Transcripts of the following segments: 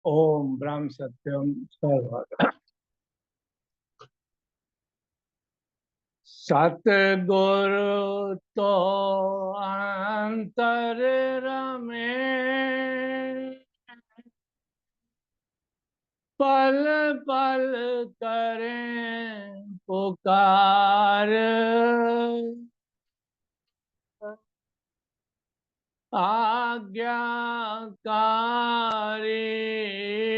ओम ब्रह्म सत्यम सर्वम। सतगुरु तो अंतर रमे, पल पल करें पुकार। आज्ञाकारी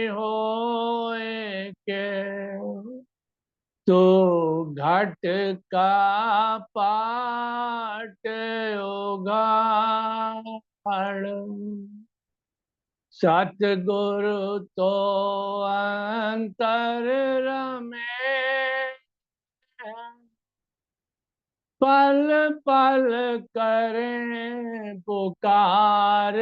होए के तो घट का पाट उगाड़। सतगुरु तो अंतर रमे, पल पल करें पुकार।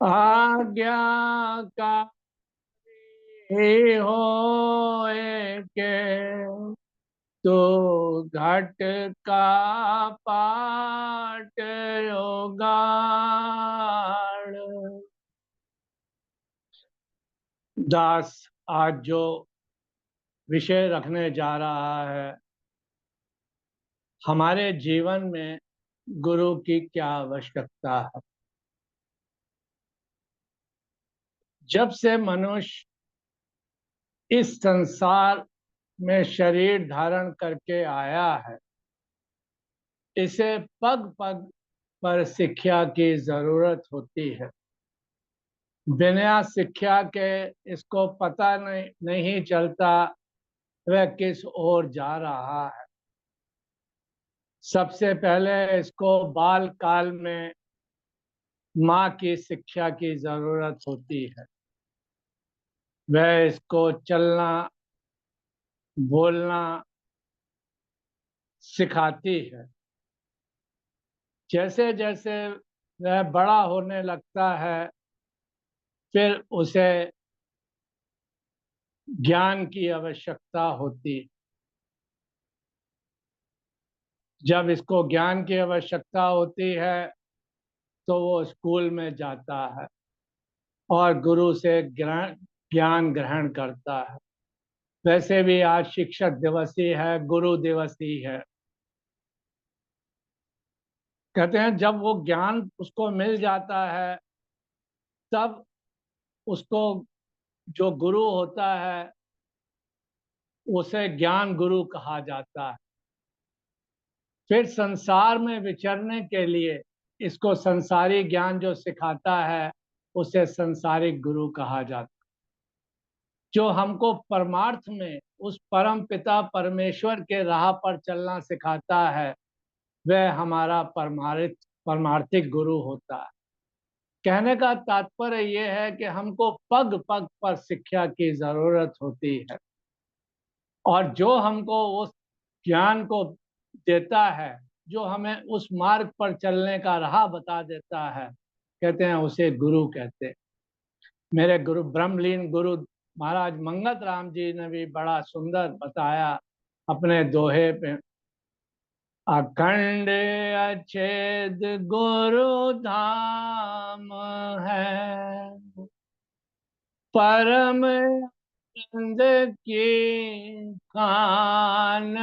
आज्ञाकारी होए के तो घट का पाट उगाड़। दास आज जो विषय रखने जा रहा है, हमारे जीवन में गुरु की क्या आवश्यकता है। जब से मनुष्य इस संसार में शरीर धारण करके आया है, इसे पग पग पर शिक्षा की जरूरत होती है। बिना शिक्षा के इसको पता नहीं चलता वह किस ओर जा रहा है। सबसे पहले इसको बाल काल में माँ की शिक्षा की जरूरत होती है। वह इसको चलना बोलना सिखाती है। जैसे जैसे वह बड़ा होने लगता है, फिर उसे ज्ञान की आवश्यकता होती। जब इसको ज्ञान की आवश्यकता होती है तो वो स्कूल में जाता है और गुरु से ज्ञान ग्रहण करता है। वैसे भी आज शिक्षक दिवस ही है, गुरु दिवस ही है। कहते हैं जब वो ज्ञान उसको मिल जाता है, तब उसको जो गुरु होता है उसे ज्ञान गुरु कहा जाता है। फिर संसार में विचरने के लिए इसको संसारी ज्ञान जो सिखाता है उसे संसारिक गुरु कहा जाता है। जो हमको परमार्थ में उस परम पिता परमेश्वर के राह पर चलना सिखाता है, वह हमारा परमार्थिक गुरु होता है। कहने का तात्पर्य यह है कि हमको पग पग पर शिक्षा की जरूरत होती है, और जो हमको उस ज्ञान को देता है, जो हमें उस मार्ग पर चलने का राह बता देता है, कहते हैं उसे गुरु कहते हैं। मेरे गुरु ब्रह्मलीन गुरु महाराज मंगत राम जी ने भी बड़ा सुंदर बताया अपने दोहे पे। अखंड अछेद गुरु धाम है, परम आनंद की खान।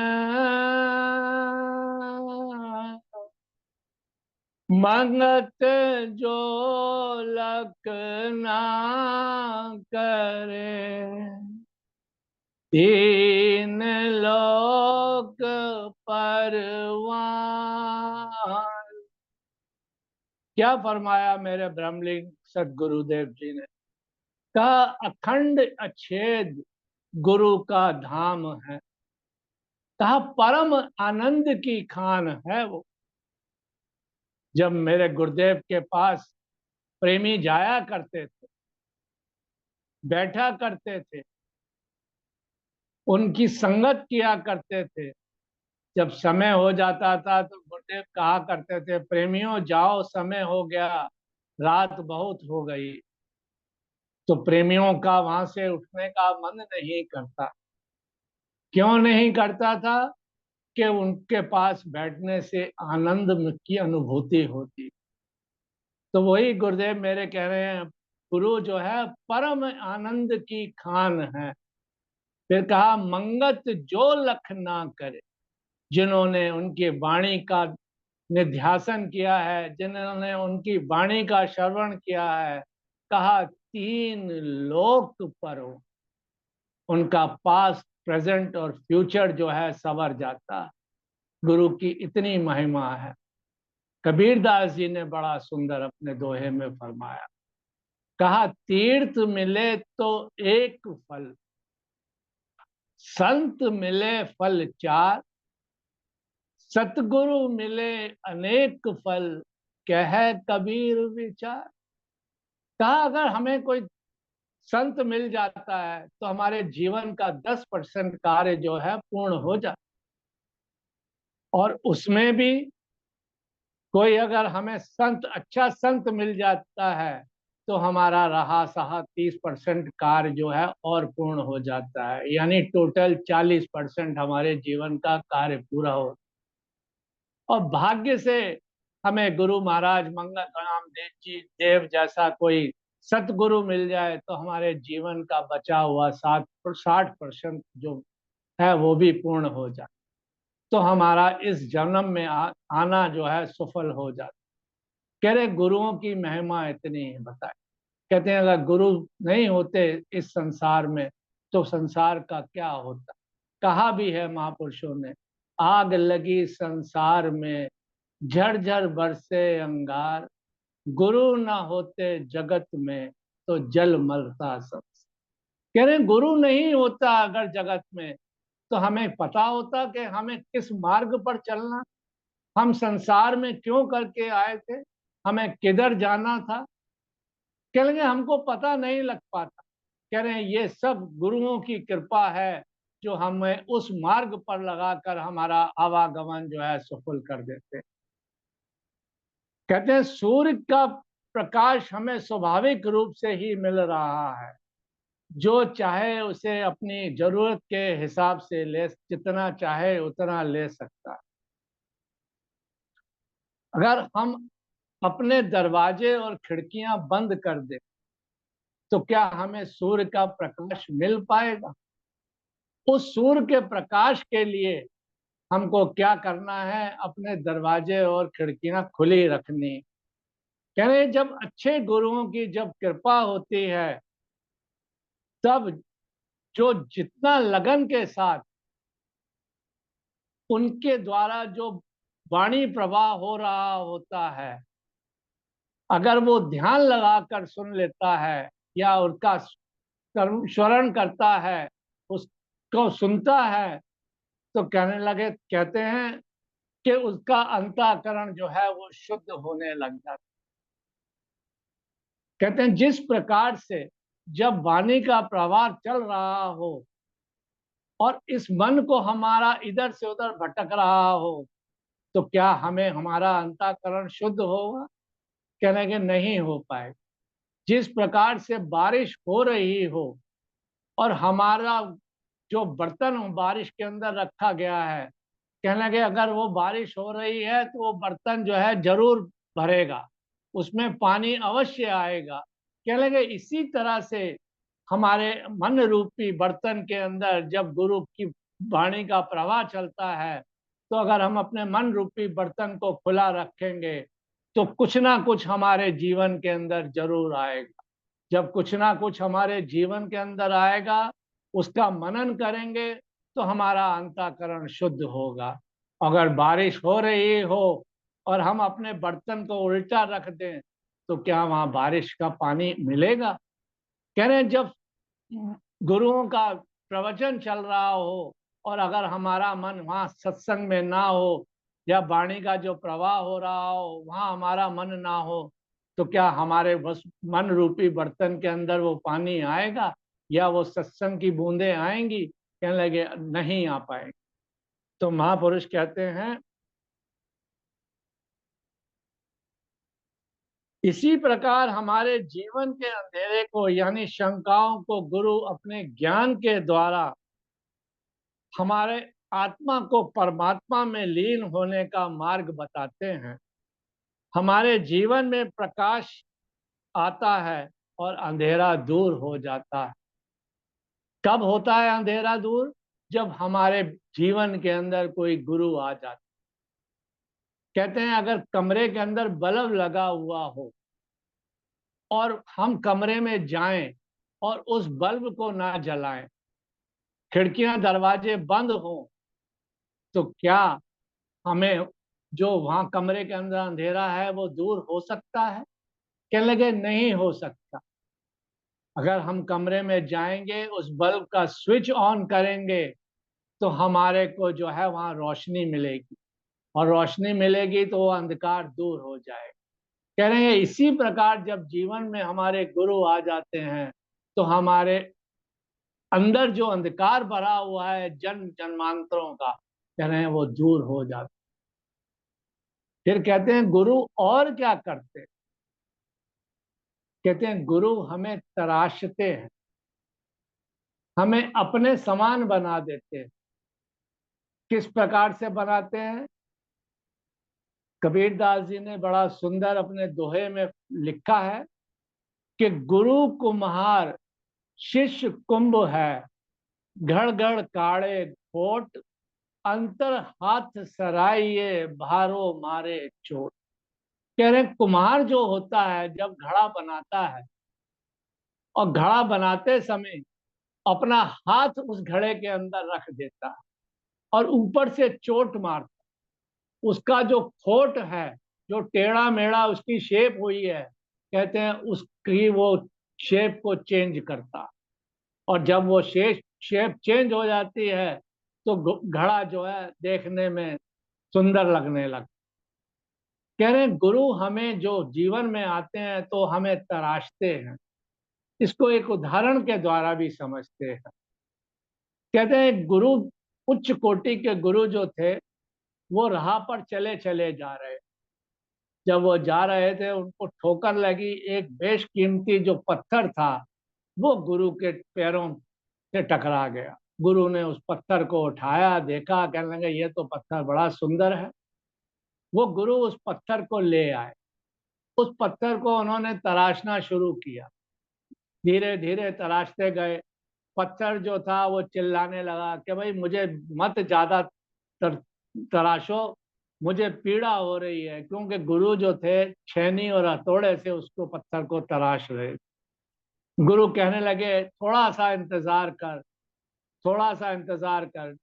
मंगत जो लक ना करे, तीन लोक परवान। क्या फरमाया मेरे ब्रह्मलिंग सदगुरुदेव जी ने। कहा अखंड अछेद गुरु का धाम है, कहा परम आनंद की खान है वो। जब मेरे गुरुदेव के पास प्रेमी जाया करते थे, बैठा करते थे, उनकी संगत किया करते थे, जब समय हो जाता था तो गुरुदेव कहा करते थे, प्रेमियों जाओ समय हो गया, रात बहुत हो गई। तो प्रेमियों का वहां से उठने का मन नहीं करता। क्यों नहीं करता था? कि उनके पास बैठने से आनंद की अनुभूति होती। तो वही गुरुदेव मेरे कह रहे हैं, गुरु जो है परम आनंद की खान है। फिर कहा, मंगत जो लख ना करे, जिन्होंने उनकी वाणी का निध्यासन किया है, जिन्होंने उनकी वाणी का श्रवण किया है, कहा तीन लोक पर हो, उनका पास्ट, प्रेजेंट और फ्यूचर जो है संवर जाता है। गुरु की इतनी महिमा है। कबीरदास जी ने बड़ा सुंदर अपने दोहे में फरमाया, कहा तीर्थ मिले तो एक फल, संत मिले फल चार, सतगुरु मिले अनेक फल, कह कबीर विचार। कहा अगर हमें कोई संत मिल जाता है तो हमारे जीवन का 10% कार्य जो है पूर्ण हो जाता, और उसमें भी कोई अगर हमें संत, अच्छा संत मिल जाता है तो हमारा रहा सहा 30% कार्य जो है और पूर्ण हो जाता है, यानी टोटल 40% हमारे जीवन का कार्य पूरा हो। और भाग्य से हमें गुरु महाराज मंगल राम देव जी देव जैसा कोई सतगुरु मिल जाए तो हमारे जीवन का बचा हुआ 60% जो है वो भी पूर्ण हो जाए, तो हमारा इस जन्म में आना जो है सफल हो जाता। कह रहे गुरुओं की महिमा इतनी है, बताए। कहते हैं अगर गुरु नहीं होते इस संसार में तो संसार का क्या होता। कहा भी है महापुरुषों ने, आग लगी संसार में, झरझर बरसे अंगार, गुरु ना होते जगत में तो जल मरता सब। कह रहे गुरु नहीं होता अगर जगत में तो हमें पता होता कि हमें किस मार्ग पर चलना, हम संसार में क्यों करके आए थे, हमें किधर जाना था। कह लेंगे हमको पता नहीं लग पाता। कह रहे हैं ये सब गुरुओं की कृपा है जो हमें उस मार्ग पर लगाकर हमारा आवागमन जो है सफल कर देते। कहते हैं सूर्य का प्रकाश हमें स्वाभाविक रूप से ही मिल रहा है, जो चाहे उसे अपनी जरूरत के हिसाब से ले, जितना चाहे उतना ले सकता है। अगर हम अपने दरवाजे और खिड़कियां बंद कर दें तो क्या हमें सूर्य का प्रकाश मिल पाएगा। उस सूर्य के प्रकाश के लिए हमको क्या करना है, अपने दरवाजे और खिड़कियां खुली रखनी। कह रहे जब अच्छे गुरुओं की जब कृपा होती है तब जो जितना लगन के साथ उनके द्वारा जो वाणी प्रवाह हो रहा होता है, अगर वो ध्यान लगाकर सुन लेता है या उसका स्मरण करता है, उसको सुनता है, तो कहने लगे, कहते हैं कि उसका अंतःकरण जो है वो शुद्ध होने लग जाता। कहते हैं जिस प्रकार से जब वाणी का प्रवाह चल रहा हो और इस मन को हमारा इधर से उधर भटक रहा हो तो क्या हमें हमारा अंतःकरण शुद्ध होगा। कहने के नहीं हो पाए। जिस प्रकार से बारिश हो रही हो और हमारा जो बर्तन बारिश के अंदर रखा गया है, कहने लगे अगर वो बारिश हो रही है तो वो बर्तन जो है जरूर भरेगा, उसमें पानी अवश्य आएगा। कहने लगे इसी तरह से हमारे मन रूपी बर्तन के अंदर जब गुरु की वाणी का प्रवाह चलता है तो अगर हम अपने मन रूपी बर्तन को खुला रखेंगे तो कुछ ना कुछ हमारे जीवन के अंदर जरूर आएगा। जब कुछ ना कुछ हमारे जीवन के अंदर आएगा, उसका मनन करेंगे तो हमारा अंतःकरण शुद्ध होगा। अगर बारिश हो रही हो और हम अपने बर्तन को उल्टा रख दें तो क्या वहां बारिश का पानी मिलेगा। कह रहे हैं जब गुरुओं का प्रवचन चल रहा हो और अगर हमारा मन वहां सत्संग में ना हो या वाणी का जो प्रवाह हो रहा हो वहां हमारा मन ना हो तो क्या हमारे बस मन रूपी बर्तन के अंदर वो पानी आएगा या वो सत्संग की बूंदें आएंगी। कहने लगे नहीं आ पाएंगे। तो महापुरुष कहते हैं इसी प्रकार हमारे जीवन के अंधेरे को यानी शंकाओं को गुरु अपने ज्ञान के द्वारा हमारे आत्मा को परमात्मा में लीन होने का मार्ग बताते हैं। हमारे जीवन में प्रकाश आता है और अंधेरा दूर हो जाता है। कब होता है अंधेरा दूर? जब हमारे जीवन के अंदर कोई गुरु आ जाता है। कहते हैं अगर कमरे के अंदर बल्ब लगा हुआ हो और हम कमरे में जाएं और उस बल्ब को ना जलाएं, खिड़कियां दरवाजे बंद हो, तो क्या हमें जो वहां कमरे के अंदर अंधेरा है वो दूर हो सकता है? कहने लगे नहीं हो सकता। अगर हम कमरे में जाएंगे, उस बल्ब का स्विच ऑन करेंगे, तो हमारे को जो है वहां रोशनी मिलेगी, और रोशनी मिलेगी तो वो अंधकार दूर हो जाएगा। कह रहे हैं इसी प्रकार जब जीवन में हमारे गुरु आ जाते हैं, तो हमारे अंदर जो अंधकार भरा हुआ है जन्म जन्मांतरों का, कह रहे हैं वो दूर हो जाता। फिर कहते हैं गुरु और क्या करते हैं? कहते हैं गुरु हमें तराशते हैं, हमें अपने समान बना देते हैं। किस प्रकार से बनाते हैं? कबीरदास जी ने बड़ा सुंदर अपने दोहे में लिखा है कि गुरु कुम्हार शिष्य कुंभ है, घड़ घड़ काढ़े खोट, अंतर हाथ सराइये भारो मारे चोट। कह रहे कुम्हार जो होता है जब घड़ा बनाता है, और घड़ा बनाते समय अपना हाथ उस घड़े के अंदर रख देता है और ऊपर से चोट मारता, उसका जो खोट है, जो टेढ़ा मेढ़ा उसकी शेप हुई है, कहते हैं उसकी वो शेप को चेंज करता। और जब वो शेप चेंज हो जाती है, तो घड़ा जो है देखने में सुंदर लगने लगता। कह रहे हैं गुरु हमें जो जीवन में आते हैं तो हमें तराशते हैं। इसको एक उदाहरण के द्वारा भी समझते हैं। कहते हैं गुरु, उच्च कोटि के गुरु जो थे, वो राह पर चले चले जा रहे। जब वो जा रहे थे, उनको ठोकर लगी, एक बेशकीमती जो पत्थर था वो गुरु के पैरों से टकरा गया। गुरु ने उस पत्थर को उठाया, देखा, कहने लगे ये तो पत्थर बड़ा सुंदर है। वो गुरु उस पत्थर को ले आए। उस पत्थर को उन्होंने तराशना शुरू किया, धीरे धीरे तराशते गए। पत्थर जो था वो चिल्लाने लगा कि भाई मुझे मत ज्यादा तर, तराशो, मुझे पीड़ा हो रही है। क्योंकि गुरु जो थे छेनी और हथौड़े से उसको पत्थर को तराश रहे। गुरु कहने लगे थोड़ा सा इंतजार कर, थोड़ा सा इंतजार कर।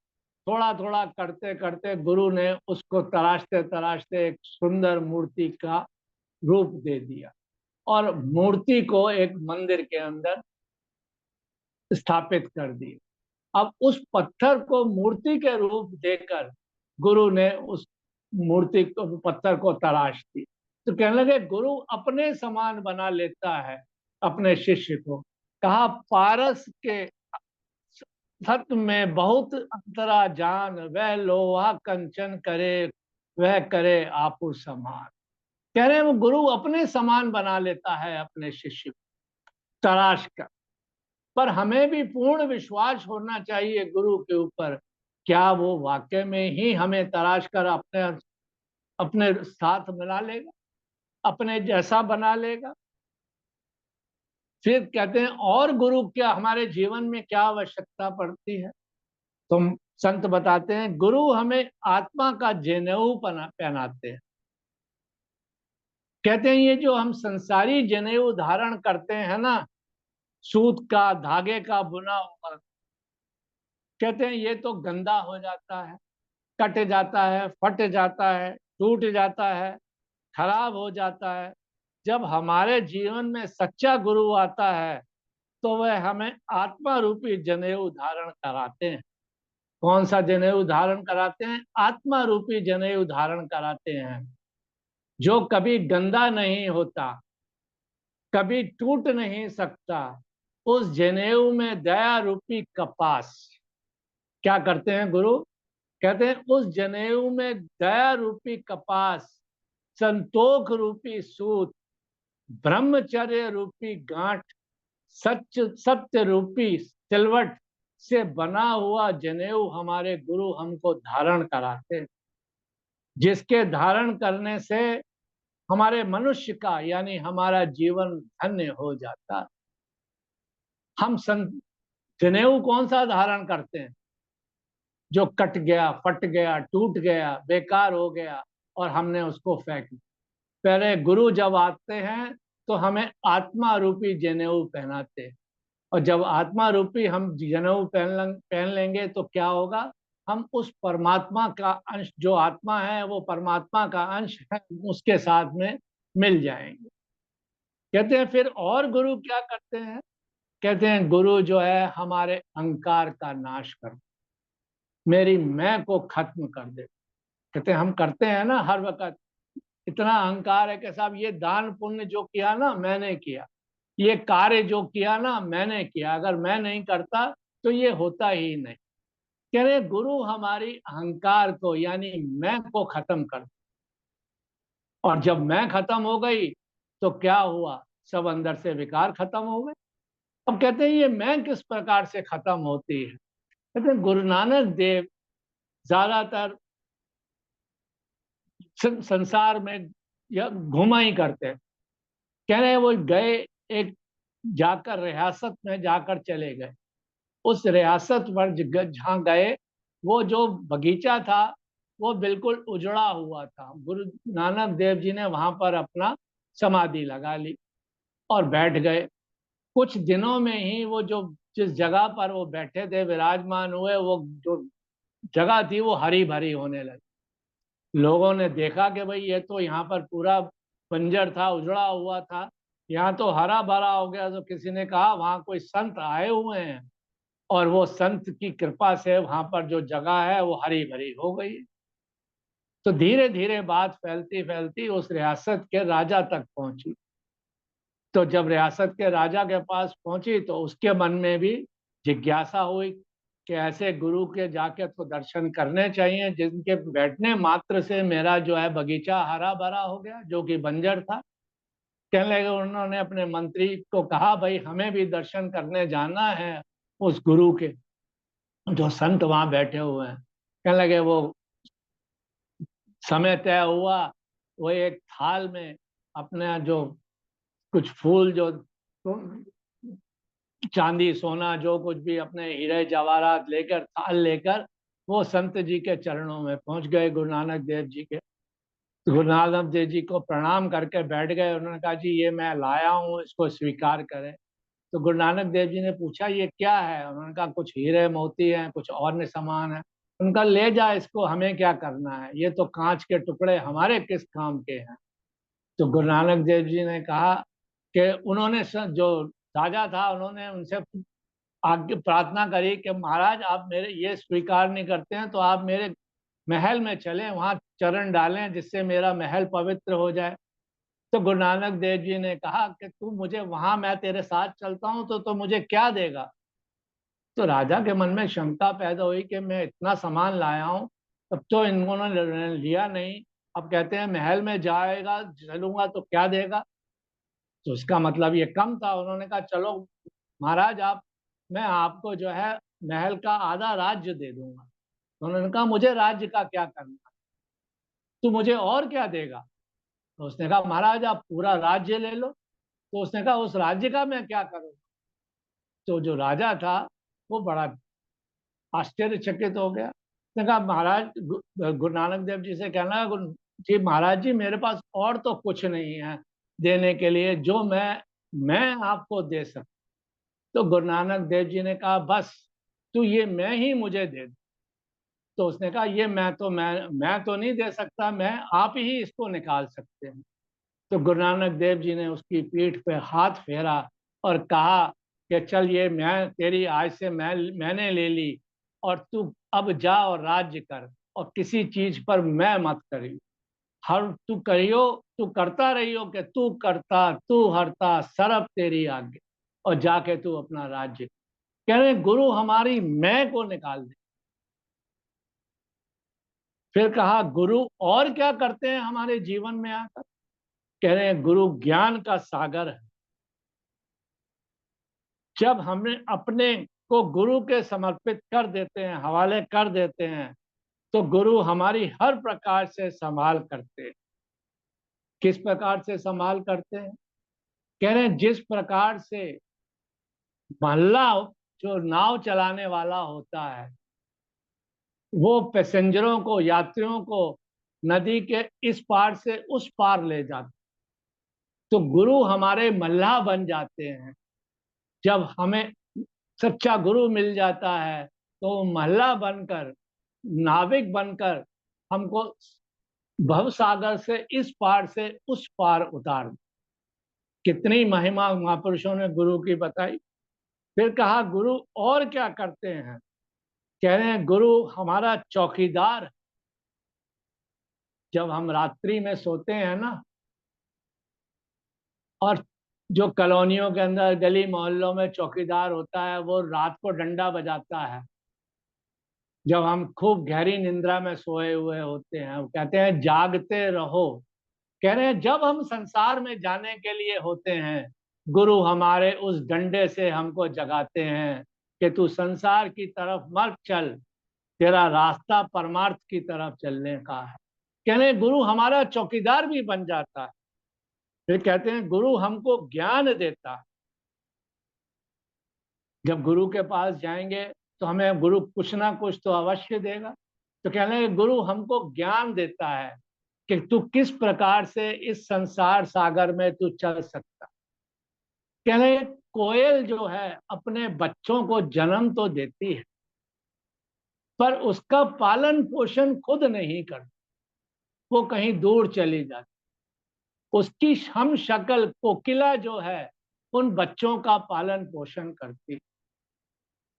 थोड़ा थोड़ा करते करते गुरु ने उसको तराशते तराशते एक सुंदर मूर्ति का रूप दे दिया, और मूर्ति को एक मंदिर के अंदर स्थापित कर दिया। अब उस पत्थर को मूर्ति के रूप देकर गुरु ने उस मूर्ति को, पत्थर को तराश दी। तो कहने लगे गुरु अपने समान बना लेता है अपने शिष्य को। कहा पारस के सत में बहुत अंतरा जान, वह लोहा कंचन करे, वह करे आपू समान। कह रहे हैं वो गुरु अपने समान बना लेता है अपने शिष्य को तराश कर। पर हमें भी पूर्ण विश्वास होना चाहिए गुरु के ऊपर। क्या वो वाकई में ही हमें तराश कर अपने अपने साथ मिला लेगा, अपने जैसा बना लेगा? फिर कहते हैं और गुरु क्या हमारे जीवन में क्या आवश्यकता पड़ती है? तो संत बताते हैं गुरु हमें आत्मा का जनेऊ पहनाते हैं। कहते हैं ये जो हम संसारी जनेऊ धारण करते हैं ना, सूत का, धागे का बुना हुआ, कहते हैं ये तो गंदा हो जाता है, कट जाता है, फट जाता है, टूट जाता है, खराब हो जाता है। जब हमारे जीवन में सच्चा गुरु आता है, तो वह हमें आत्मा रूपी जनेऊ धारण कराते हैं। कौन सा जनेऊ धारण कराते हैं? आत्मा रूपी जनेऊ धारण कराते हैं, जो कभी गंदा नहीं होता, कभी टूट नहीं सकता। उस जनेऊ में दया रूपी कपास क्या करते हैं गुरु? कहते हैं उस जनेऊ में दया रूपी कपास, संतोख रूपी सूत, ब्रह्मचर्य रूपी गांठ, सच सत्य रूपी सिलवट से बना हुआ जनेऊ हमारे गुरु हमको धारण कराते, जिसके धारण करने से हमारे मनुष्य का यानी हमारा जीवन धन्य हो जाता। हम जनेऊ कौन सा धारण करते हैं? जो कट गया, फट गया, टूट गया, बेकार हो गया और हमने उसको फेंक दिया। पहले गुरु जब आते हैं तो हमें आत्मा रूपी जनेऊ पहनाते हैं, और जब आत्मा रूपी हम जनेऊ पहन लेंगे तो क्या होगा? हम उस परमात्मा का अंश, जो आत्मा है वो परमात्मा का अंश है, उसके साथ में मिल जाएंगे। कहते हैं फिर और गुरु क्या करते हैं? कहते हैं गुरु जो है हमारे अहंकार का नाश कर, मेरी मैं को खत्म कर दे। कहते हैं हम करते हैं ना हर वक्त, इतना अहंकार है कि साहब ये दान पुण्य जो किया ना मैंने किया, ये कार्य जो किया ना मैंने किया, अगर मैं नहीं करता तो ये होता ही नहीं। कह रहे गुरु हमारी अहंकार को यानी मैं को खत्म कर, और जब मैं खत्म हो गई तो क्या हुआ? सब अंदर से विकार खत्म हो गए। अब कहते हैं ये मैं किस प्रकार से खत्म होती है? कहते हैं गुरु नानक देव ज्यादातर संसार में या घुमा ही करते हैं। कह रहे हैं वो गए, एक जाकर रियासत में जाकर चले गए। उस रियासत पर जहाँ गए, वो जो बगीचा था वो बिल्कुल उजड़ा हुआ था। गुरु नानक देव जी ने वहां पर अपना समाधि लगा ली और बैठ गए। कुछ दिनों में ही वो जो जिस जगह पर वो बैठे थे, विराजमान हुए, वो जो जगह थी वो हरी भरी होने लगी। लोगों ने देखा कि भाई ये तो यहाँ पर पूरा बंजर था, उजड़ा हुआ था, यहाँ तो हरा भरा हो गया। तो किसी ने कहा वहाँ कोई संत आए हुए हैं और वो संत की कृपा से वहां पर जो जगह है वो हरी भरी हो गई। तो धीरे धीरे बात फैलती फैलती उस रियासत के राजा तक पहुंची। तो जब रियासत के राजा के पास पहुंची तो उसके मन में भी जिज्ञासा हुई कि ऐसे गुरु के जाके तो दर्शन करने चाहिए जिनके बैठने मात्र से मेरा जो है बगीचा हरा भरा हो गया, जो कि बंजर था। कहने लगे, उन्होंने अपने मंत्री को कहा भाई हमें भी दर्शन करने जाना है उस गुरु के, जो संत वहां बैठे हुए हैं। कहने लगे वो समय तय हुआ, वो एक थाल में अपने जो कुछ फूल, जो चांदी सोना जो कुछ भी अपने हीरे जवाहरात लेकर, थाल लेकर वो संत जी के चरणों में पहुंच गए, गुरु नानक देव जी के। तो गुरु नानक देव जी को प्रणाम करके बैठ गए। उन्होंने कहा जी ये मैं लाया हूँ, इसको स्वीकार करें। तो गुरु नानक देव जी ने पूछा ये क्या है? उन्होंने कहा कुछ हीरे मोती हैं, कुछ और सामान है। उनका ले जा इसको, हमें क्या करना है, ये तो कांच के टुकड़े हमारे किस काम के हैं। तो गुरु नानक देव जी ने कहा कि उन्होंने जो राजा था उन्होंने उनसे आगे प्रार्थना करी कि महाराज आप मेरे ये स्वीकार नहीं करते हैं तो आप मेरे महल में चलें, वहां चरण डालें जिससे मेरा महल पवित्र हो जाए। तो गुरु नानक देव जी ने कहा कि तू मुझे वहां, मैं तेरे साथ चलता हूं तो मुझे क्या देगा? तो राजा के मन में शंका पैदा हुई कि मैं इतना सामान लाया हूं, तब तो इन्होंने लिया नहीं, अब कहते हैं महल में जाएगा, चलूंगा तो क्या देगा? तो इसका मतलब ये कम था। उन्होंने कहा चलो महाराज आप, मैं आपको जो है महल का आधा राज्य दे दूंगा। तो उन्होंने कहा मुझे राज्य का क्या करना, तू मुझे और क्या देगा? तो उसने कहा महाराज आप पूरा राज्य ले लो। तो उसने कहा उस राज्य का मैं क्या करूँगा? तो जो राजा था वो बड़ा आश्चर्यचकित हो गया। उसने कहा महाराज, गुरु नानक देव जी से कहना, गुरु जी महाराज जी मेरे पास और तो कुछ नहीं है देने के लिए जो मैं आपको दे सकता। तो गुरु नानक देव जी ने कहा बस तू ये मैं ही मुझे दे दे। तो उसने कहा ये मैं तो नहीं दे सकता, मैं आप ही इसको निकाल सकते हैं। तो गुरु नानक देव जी ने उसकी पीठ पे हाथ फेरा और कहा कि चल ये मैं तेरी आज से मैंने ले ली, और तू अब जा और राज्य कर, और किसी चीज पर मैं मत करियो। हर तू करियो, तू करता रहियो कि तू करता तू हरता सरब तेरी आज्ञा, और जाके तू अपना राज्य। कह रहे गुरु हमारी मैं को निकाल दे। फिर कहा गुरु और क्या करते हैं हमारे जीवन में आकर? कह रहे हैं गुरु ज्ञान का सागर है। जब हमें अपने को गुरु के समर्पित कर देते हैं, हवाले कर देते हैं, तो गुरु हमारी हर प्रकार से संभाल करते हैं। किस प्रकार से संभाल करते हैं? कह रहे हैं जिस प्रकार से मल्लाह जो नाव चलाने वाला होता है वो पैसेंजरों को, यात्रियों को नदी के इस पार से उस पार ले जाता, तो गुरु हमारे मल्लाह बन जाते हैं। जब हमें सच्चा गुरु मिल जाता है तो मल्लाह बनकर, नाविक बनकर हमको भव सागर से इस पार से उस पार उतार दे। कितनी महिमा महापुरुषों ने गुरु की बताई। फिर कहा गुरु और क्या करते हैं? कह रहे हैं गुरु हमारा चौकीदार। जब हम रात्रि में सोते हैं ना, और जो कॉलोनियों के अंदर गली मोहल्लों में चौकीदार होता है वो रात को डंडा बजाता है, जब हम खूब गहरी निंद्रा में सोए हुए होते हैं, वो कहते हैं जागते रहो। कह रहे हैं जब हम संसार में जाने के लिए होते हैं गुरु हमारे उस डंडे से हमको जगाते हैं कि तू संसार की तरफ मत चल, तेरा रास्ता परमार्थ की तरफ चलने का है। कह रहे हैं गुरु हमारा चौकीदार भी बन जाता है। फिर कहते हैं गुरु हमको ज्ञान देता है। जब गुरु के पास जाएंगे तो हमें गुरु कुछ ना कुछ तो अवश्य देगा। तो कह रहे हैं गुरु हमको ज्ञान देता है कि तू किस प्रकार से इस संसार सागर में तू चल सकता। कह रहे हैं कोयल जो है अपने बच्चों को जन्म तो देती है पर उसका पालन पोषण खुद नहीं करती, वो कहीं दूर चली जाती। उसकी हम शक्ल कोकिला जो है उन बच्चों का पालन पोषण करती।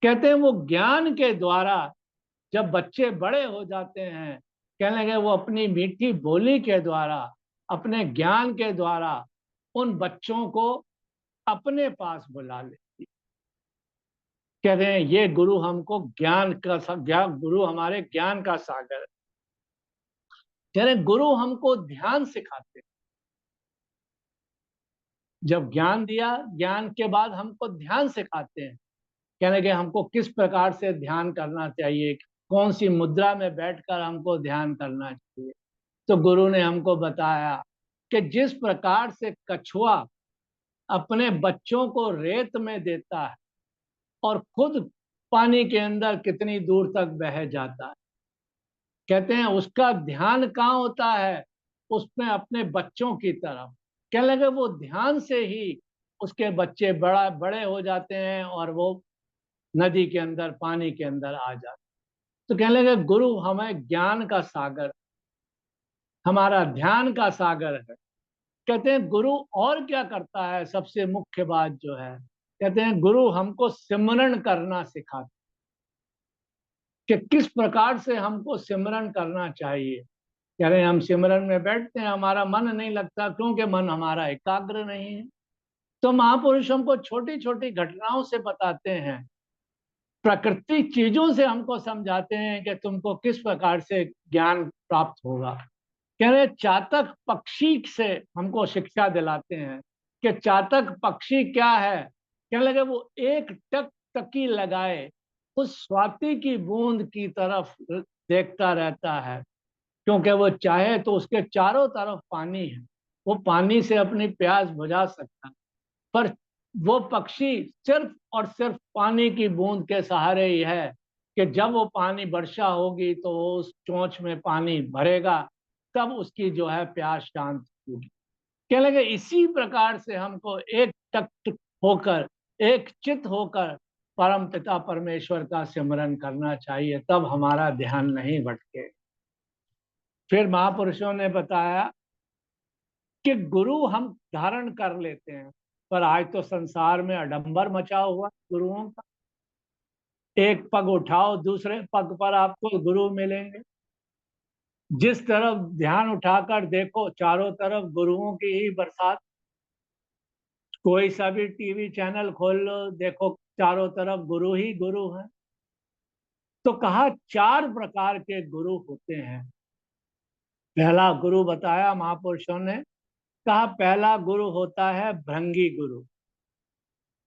कहते हैं वो ज्ञान के द्वारा जब बच्चे बड़े हो जाते हैं, कहने लगे वो अपनी मीठी बोली के द्वारा, अपने ज्ञान के द्वारा उन बच्चों को अपने पास बुला लेती। कह रहे हैं ये गुरु हमको ज्ञान का गुरु हमारे ज्ञान का सागर है। कह रहे गुरु हमको ध्यान सिखाते। जब ज्ञान दिया, ज्ञान के बाद हमको ध्यान सिखाते हैं। कहने के हमको किस प्रकार से ध्यान करना चाहिए, कौन सी मुद्रा में बैठकर हमको ध्यान करना चाहिए। तो गुरु ने हमको बताया कि जिस प्रकार से कछुआ अपने बच्चों को रेत में देता है और खुद पानी के अंदर कितनी दूर तक बह जाता है, कहते हैं उसका ध्यान कहाँ होता है, उसमें अपने बच्चों की तरफ। कहने लगे वो ध्यान से ही उसके बच्चे बड़े हो जाते हैं और वो नदी के अंदर, पानी के अंदर आ जाते। तो कहने लगे गुरु हमें ज्ञान का सागर, हमारा ध्यान का सागर है। कहते हैं गुरु और क्या करता है, सबसे मुख्य बात जो है, कहते हैं गुरु हमको सिमरन करना सिखाता, कि किस प्रकार से हमको सिमरन करना चाहिए। कह रहे हैं हम सिमरन में बैठते हैं, हमारा मन नहीं लगता क्योंकि मन हमारा एकाग्र नहीं है। तो महापुरुष हमको छोटी छोटी घटनाओं से बताते हैं, प्रकृति चीजों से हमको समझाते हैं कि तुमको किस प्रकार से ज्ञान प्राप्त होगा। कह रहे चातक पक्षी से हमको शिक्षा दिलाते हैं कि चातक पक्षी क्या है। कहने लगे वो एक टक टकी लगाए उस स्वाति की बूंद की तरफ देखता रहता है, क्योंकि वो चाहे तो उसके चारों तरफ पानी है, वो पानी से अपनी प्यास बुझा सकता है। पर वो पक्षी सिर्फ और सिर्फ पानी की बूंद के सहारे ही है कि जब वो पानी वर्षा होगी तो वो उस चोंच में पानी भरेगा, तब उसकी जो है प्यास शांत होगी। क्या लगे इसी प्रकार से हमको एक टक होकर, एक चित होकर परम पिता परमेश्वर का सिमरन करना चाहिए, तब हमारा ध्यान नहीं भटके। फिर महापुरुषों ने बताया कि गुरु हम धारण कर लेते हैं, पर आज तो संसार में आडंबर मचा हुआ गुरुओं का। एक पग उठाओ दूसरे पग पर आपको गुरु मिलेंगे। जिस तरफ ध्यान उठाकर देखो चारों तरफ गुरुओं की ही बरसात। कोई सा भी टीवी चैनल खोल लो, देखो चारों तरफ गुरु ही गुरु हैं। तो कहा चार प्रकार के गुरु होते हैं। पहला गुरु बताया महापुरुषों ने, कहा पहला गुरु होता है भृंगी गुरु,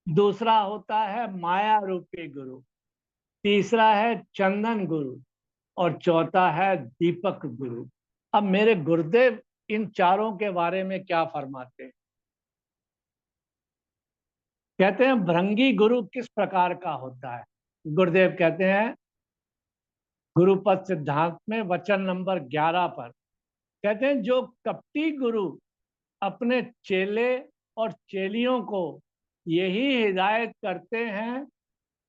दूसरा होता है माया रूपी गुरु, तीसरा है चंदन गुरु और चौथा है दीपक गुरु। अब मेरे गुरुदेव इन चारों के बारे में क्या फरमाते हैं? कहते हैं भृंगी गुरु किस प्रकार का होता है। गुरुदेव कहते हैं गुरुपद सिद्धांत में वचन नंबर 11 पर, कहते हैं जो कपटी गुरु अपने चेले और चेलियों को यही हिदायत करते हैं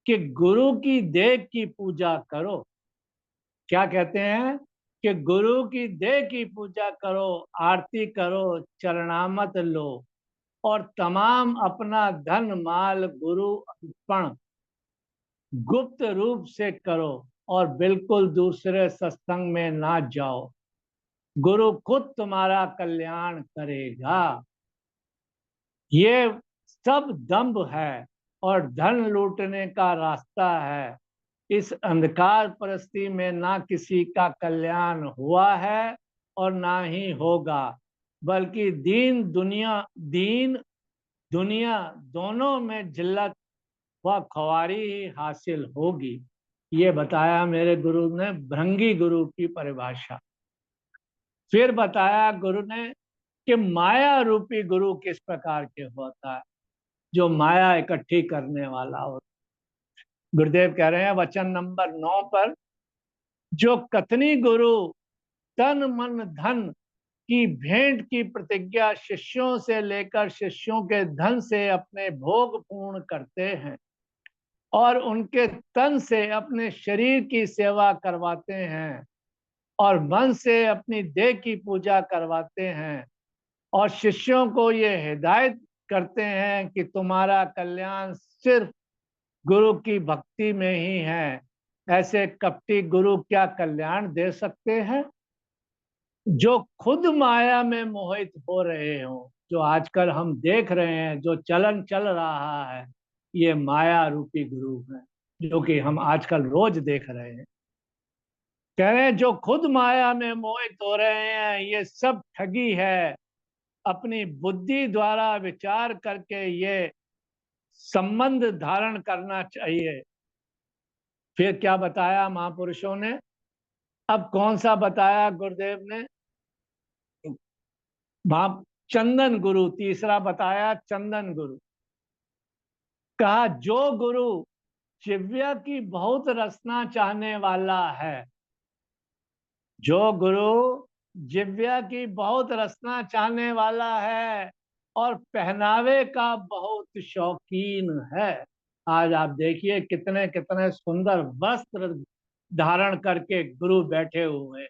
कि गुरु की देह की पूजा करो। क्या कहते हैं? कि गुरु की देह की पूजा करो, आरती करो, चरणामत लो और तमाम अपना धन माल गुरु अर्पण गुप्त रूप से करो और बिल्कुल दूसरे सत्संग में ना जाओ। गुरु खुद तुम्हारा कल्याण करेगा। ये सब दंभ है और धन लूटने का रास्ता है। इस अंधकार परिस्थिति में ना किसी का कल्याण हुआ है और ना ही होगा, बल्कि दीन दुनिया दोनों में जिल्लत व ख्वारी ही हासिल होगी। ये बताया मेरे गुरु ने भृंगी गुरु की परिभाषा। फिर बताया गुरु ने कि माया रूपी गुरु किस प्रकार के होता है, जो माया इकट्ठी करने वाला होता है। गुरुदेव कह रहे हैं वचन नंबर 9 पर, जो कथनी गुरु तन मन धन की भेंट की प्रतिज्ञा शिष्यों से लेकर शिष्यों के धन से अपने भोग पूर्ण करते हैं और उनके तन से अपने शरीर की सेवा करवाते हैं और मन से अपनी देह की पूजा करवाते हैं और शिष्यों को ये हिदायत करते हैं कि तुम्हारा कल्याण सिर्फ गुरु की भक्ति में ही है। ऐसे कपटी गुरु क्या कल्याण दे सकते हैं? जो खुद माया में मोहित हो रहे हो, जो आजकल हम देख रहे हैं, जो चलन चल रहा है, ये माया रूपी गुरु है, जो कि हम आजकल रोज देख रहे हैं। कह रहे हैं जो खुद माया में मोहित हो रहे हैं, ये सब ठगी है। अपनी बुद्धि द्वारा विचार करके ये संबंध धारण करना चाहिए। फिर क्या बताया महापुरुषों ने? अब कौन सा बताया गुरुदेव ने? वहां चंदन गुरु तीसरा बताया, चंदन गुरु। कहा जो गुरु जिव्या की बहुत रसना चाहने वाला है, जो गुरु जिव्या की बहुत रसना चाहने वाला है और पहनावे का बहुत शौकीन है। आज आप देखिए कितने कितने सुंदर वस्त्र धारण करके गुरु बैठे हुए हैं,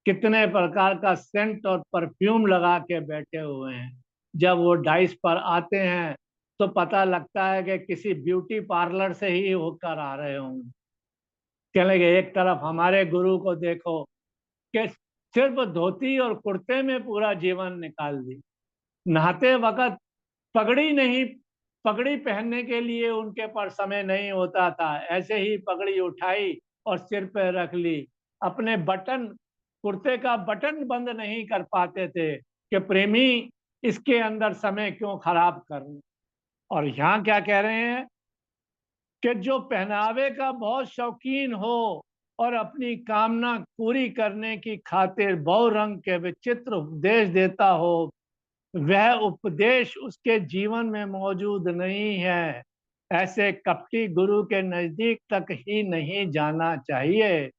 कितने प्रकार का सेंट और परफ्यूम लगा के बैठे हुए हैं। जब वो डाइस पर आते हैं तो पता लगता है कि किसी ब्यूटी पार्लर से ही होकर आ रहे होंगे। कहने लगे एक तरफ हमारे गुरु को देखो कि सिर्फ धोती और कुर्ते में पूरा जीवन निकाल दी, नहाते वक्त पगड़ी नहीं, पगड़ी पहनने के लिए उनके पास समय नहीं होता था, ऐसे ही पगड़ी उठाई और सिर पे रख ली। अपने बटन, कुर्ते का बटन बंद नहीं कर पाते थे कि प्रेमी इसके अंदर समय क्यों खराब करूं। और यहाँ क्या कह रहे हैं कि जो पहनावे का बहुत शौकीन हो और अपनी कामना पूरी करने की खातिर बहु रंग के विचित्र उपदेश देता हो, वह उपदेश उसके जीवन में मौजूद नहीं है। ऐसे कपटी गुरु के नजदीक तक ही नहीं जाना चाहिए।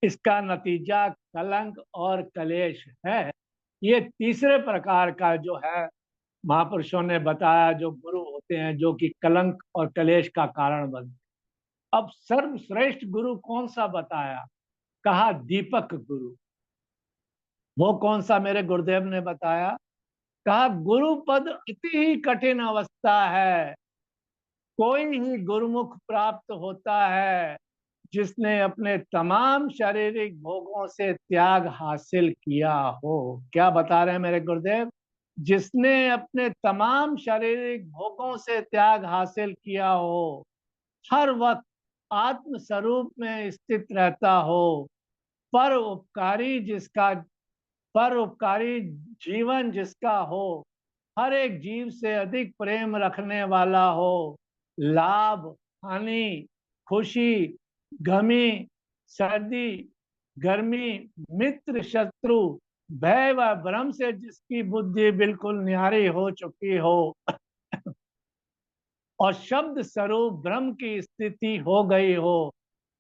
इसका नतीजा कलंक और कलेश है। ये तीसरे प्रकार का जो है महापुरुषों ने बताया, जो गुरु होते हैं जो कि कलंक और कलेश का कारण बनते। अब सर्वश्रेष्ठ गुरु कौन सा बताया? कहा दीपक गुरु। वो कौन सा मेरे गुरुदेव ने बताया? कहा गुरु पद अति ही कठिन अवस्था है। कोई ही गुरुमुख प्राप्त होता है जिसने अपने तमाम शारीरिक भोगों से त्याग हासिल किया हो। क्या बता रहे हैं मेरे गुरुदेव? जिसने अपने तमाम शारीरिक भोगों से त्याग हासिल किया हो, हर वक्त आत्म स्वरूप में स्थित रहता हो, पर उपकारी जिसका, पर उपकारी जीवन जिसका हो, हर एक जीव से अधिक प्रेम रखने वाला हो, लाभ हानि, खुशी गमी, सर्दी गर्मी, मित्र शत्रु भय व भ्रम से जिसकी बुद्धि बिल्कुल न्यारी हो चुकी हो और शब्द स्वरूप ब्रह्म की स्थिति हो गई हो,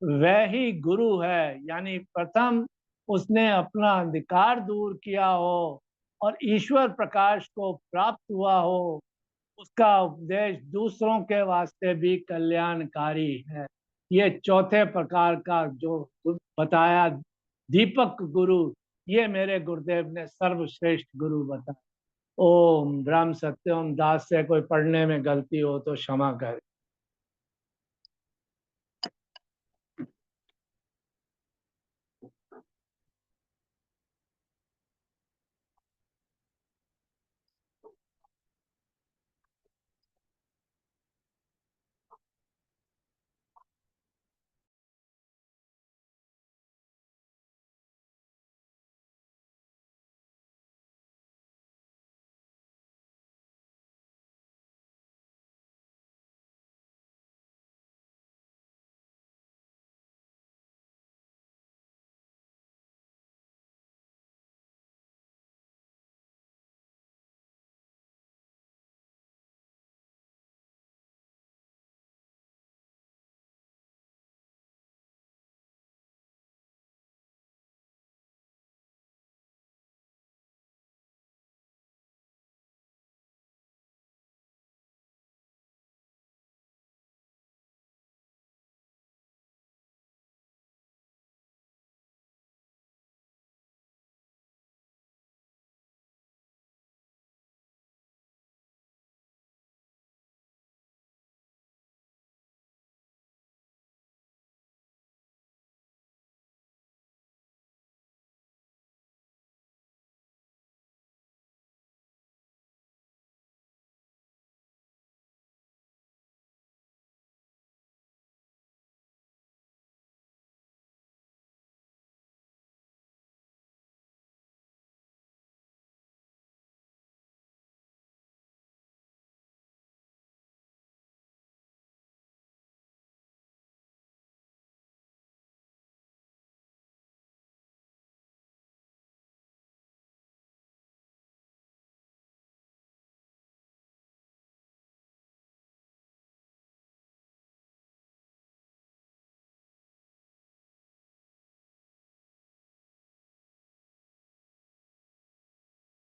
वह ही गुरु है। यानी प्रथम उसने अपना अंधकार दूर किया हो और ईश्वर प्रकाश को प्राप्त हुआ हो, उसका उपदेश दूसरों के वास्ते भी कल्याणकारी है। ये चौथे प्रकार का जो बताया दीपक गुरु, ये मेरे गुरुदेव ने सर्वश्रेष्ठ गुरु बताया। ओम ब्रह्म सत्यम दास। से कोई पढ़ने में गलती हो तो क्षमा करें।